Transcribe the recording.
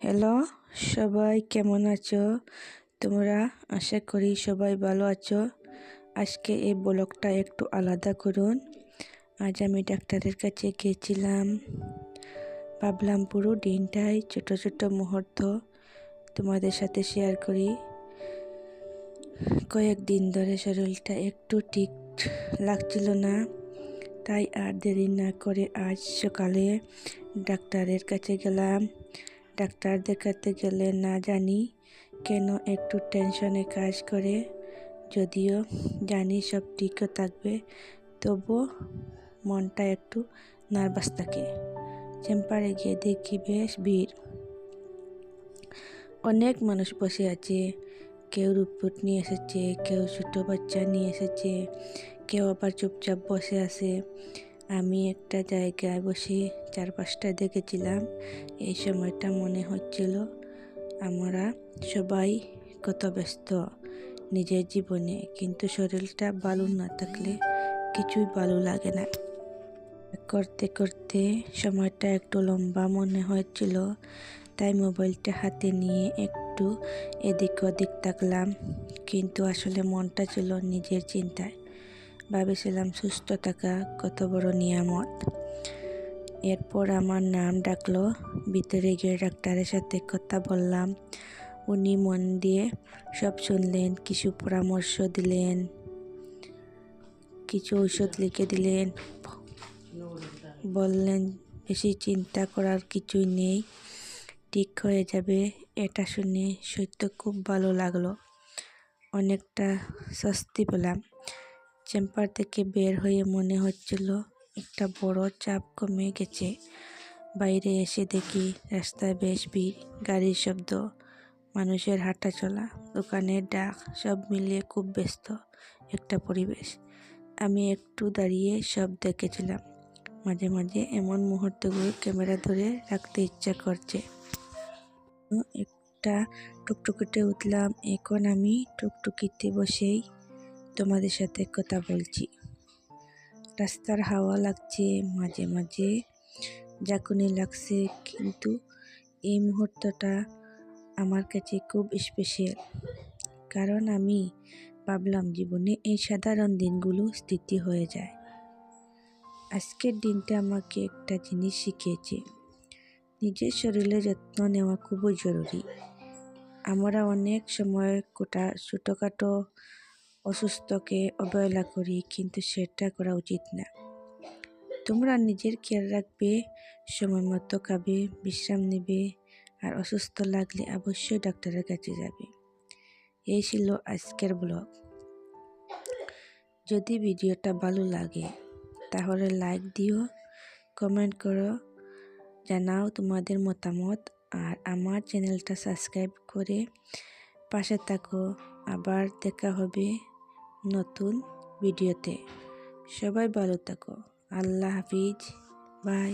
Hello, সবাই কেমন আছো তোমরা? আশা করি সবাই ভালো আছো। আজকে এই ব্লগটা একটু আলাদা করুন। আজ আমি ডাক্তারের কাছে গিয়েছিলাম। ভাবলাম পুরো দিনটাই ছোট ছোট মুহূর্ত তোমাদের সাথে শেয়ার করি। কয়েকদিন ধরে শরীরটা একটু ঠিক লাগছিল না, তাই আর দেরি না করে আজ সকালে ডাক্তারের কাছে গেলাম। ডাক্তার দেখাতে গেলে না জানি কেন একটু টেনশনে কাজ করে। যদিও জানি সব ঠিকও থাকবে, তবুও মনটা একটু নার্ভাস থাকে। চেম্বারে গিয়ে দেখি বেশ ভিড়, অনেক মানুষ বসে আছে। কেউ রিপোর্ট নিয়ে এসেছে, কেউ ছোটো বাচ্চা নিয়ে এসেছে, কেউ আবার চুপচাপ বসে আছে। আমি একটা জায়গায় বসে চারপাশটা দেখেছিলাম। এই সময়টা মনে হচ্ছিল আমরা সবাই কত ব্যস্ত নিজের জীবনে, কিন্তু শরীরটা ভালো না থাকলে কিছুই ভালো লাগে না। করতে করতে সময়টা একটু লম্বা মনে হচ্ছিল, তাই মোবাইলটা হাতে নিয়ে একটু এদিক ওদিক তাকলাম, কিন্তু আসলে মনটা ছিল নিজের চিন্তায়। ভাবেছিলাম সুস্থ থাকা কত বড় নিয়ামত। এরপর আমার নাম ডাকলো। ভিতরে গিয়ে ডাক্তারের সাথে কথা বললাম। উনি মন দিয়ে সব শুনলেন, কিছু পরামর্শ দিলেন, কিছু ঔষধ লিখে দিলেন। বললেন বেশি চিন্তা করার কিছুই নেই, ঠিক হয়ে যাবে। এটা শুনে সত্য খুব ভালো লাগলো, অনেকটা স্বস্তি পেলাম। চেম্বার থেকে বের হয়ে মনে হচ্ছিল একটা বড় চাপ কমে গেছে। বাইরে এসে দেখি রাস্তায় বেশ ভিড়, গাড়ির শব্দ, মানুষের হাঁটা চলা, দোকানের ডাক, সব মিলিয়ে খুব ব্যস্ত একটা পরিবেশ। আমি একটু দাঁড়িয়ে সব দেখেছিলাম। মাঝে মাঝে এমন মুহূর্তগুলো ক্যামেরা ধরে রাখতে ইচ্ছা করছে। একটা টুকটুকিতে উঠলাম। এখন আমি টুকটুকিতে বসেই তোমাদের সাথে কথা বলছি। রাস্তার হাওয়া লাগছে, মাঝে মাঝে ঝাঁকুনি লাগছে, কিন্তু এই মুহূর্তটা আমার কাছে খুব স্পেশাল। কারণ আমি ভাবলাম জীবনে এই সাধারণ দিনগুলো স্মৃতি হয়ে যায়। আজকের দিনটা আমাকে একটা জিনিস শিখিয়েছে, নিজের শরীরের যত্ন নেওয়া খুবই জরুরি। আমরা অনেক সময় ছোটোখাটো অসুস্থকে অবহেলা করি, কিন্তু সেটা করা উচিত না। তোমরা নিজের খেয়াল রাখবে, সময় মতো খাবে, বিশ্রাম নেবে, আর অসুস্থ লাগলে অবশ্যই ডাক্তারের কাছে যাবে। এই ছিল আজকের ব্লগ। যদি ভিডিওটা ভালো লাগে তাহলে লাইক দিও, কমেন্ট করো, জানাও তোমাদের মতামত, আর আমার চ্যানেলটা সাবস্ক্রাইব করে পাশে থাকো। আবার দেখা হবে নতুন ভিডিওতে। সবাই ভালো থাকো। আল্লাহ হাফিজ, বাই।